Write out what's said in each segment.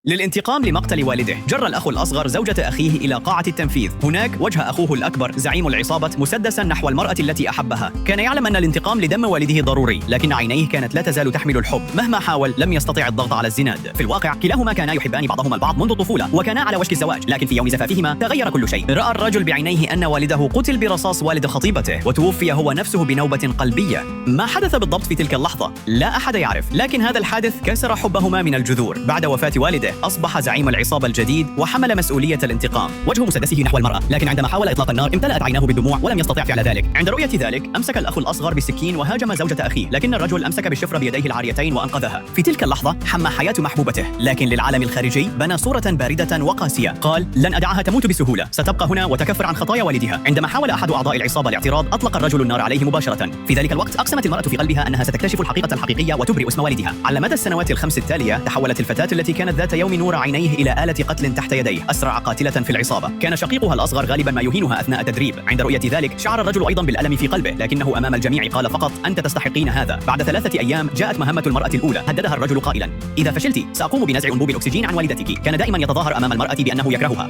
للانتقام لمقتل والده، جر الأخ الأصغر زوجة أخيه إلى قاعة التنفيذ. هناك وجه أخوه الأكبر زعيم العصابة مسدساً نحو المرأة التي أحبها. كان يعلم أن الانتقام لدم والده ضروري، لكن عينيه كانت لا تزال تحمل الحب. مهما حاول لم يستطع الضغط على الزناد. في الواقع كلاهما كانا يحبان بعضهما البعض منذ الطفولة، وكانا على وشك الزواج، لكن في يوم زفافهما تغير كل شيء. رأى الرجل بعينيه أن والده قتل برصاص والد خطيبته، وتوفي هو نفسه بنوبة قلبية. ما حدث بالضبط في تلك اللحظة؟ لا أحد يعرف، لكن هذا الحادث كسر حبهما من الجذور. بعد وفاة والده أصبح زعيم العصابة الجديد وحمل مسؤولية الانتقام. وجه مسدسه نحو المرأة، لكن عندما حاول إطلاق النار امتلأت عيناه بالدموع ولم يستطع فعل ذلك. عند رؤية ذلك أمسك الأخ الأصغر بالسكين وهاجم زوجة أخيه، لكن الرجل أمسك بالشفرة بيديه العاريتين وأنقذها. في تلك اللحظة حمى حياة محبوبته، لكن للعالم الخارجي بنى صورة باردة وقاسية. قال: لن أدعها تموت بسهولة، ستبقى هنا وتكفر عن خطايا والدها. عندما حاول أحد أعضاء العصابة الاعتراض أطلق الرجل النار عليه مباشرة. في ذلك الوقت أقسمت المرأة في قلبها أنها ستكتشف الحقيقة الحقيقية وتبرئ اسم والدها. على مدى السنوات الخمس التالية تحولت الفتاة التي كانت ذات يوم نور عينيه إلى آلة قتل تحت يديه، أسرع قاتلة في العصابة. كان شقيقها الأصغر غالبا ما يهينها أثناء التدريب. عند رؤية ذلك شعر الرجل أيضا بالألم في قلبه، لكنه أمام الجميع قال فقط: أنت تستحقين هذا. بعد 3 أيام جاءت مهمة المرأة الأولى. هددها الرجل قائلا: إذا فشلت سأقوم بنزع أنبوب الأكسجين عن والدتك. كان دائما يتظاهر أمام المرأة بأنه يكرهها،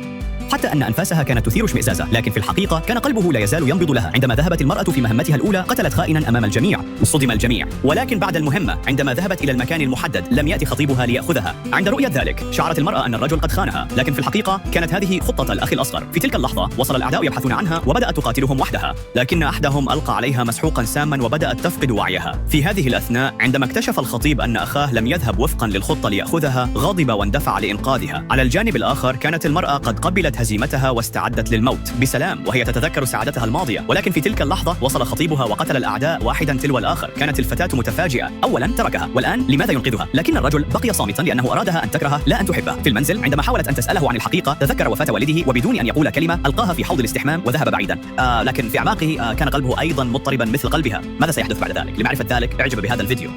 حتى أن أنفاسها كانت تثير اشمئزازه، لكن في الحقيقة كان قلبه لا يزال ينبض لها. عندما ذهبت المرأة في مهمتها الأولى قتلت خائنا أمام الجميع. صدم الجميع، ولكن بعد المهمة عندما ذهبت إلى المكان المحدد لم يأتي خطيبها ليأخذها. عند رؤية ذلك شعرت المرأة أن الرجل قد خانها، لكن في الحقيقة كانت هذه خطة الأخ الأصغر. في تلك اللحظة وصل الأعداء يبحثون عنها وبدأت تقاتلهم وحدها، لكن أحدهم ألقى عليها مسحوقا ساما وبدأت تفقد وعيها. في هذه الأثناء عندما اكتشف الخطيب أن أخاه لم يذهب وفقا للخطة ليأخذها غضب واندفع لإنقاذها. على الجانب الآخر كانت المرأة قد قبلت هزيمتها واستعدت للموت بسلام وهي تتذكر سعادتها الماضية، ولكن في تلك اللحظة وصل خطيبها وقتل الأعداء واحدا تلو الآخر. كانت الفتاة متفاجئة، أولا تركها، والآن لماذا ينقذها؟ لكن الرجل بقي صامتا لأنه أرادها أن تكرهه لا أن تحبه. في المنزل عندما حاولت أن تسأله عن الحقيقة تذكر وفاة والده، وبدون أن يقول كلمة ألقاها في حوض الاستحمام وذهب بعيدا. لكن في أعماقه كان قلبه أيضا مضطربا مثل قلبها. ماذا سيحدث بعد ذلك؟ لمعرفة ذلك اعجب بهذا الفيديو.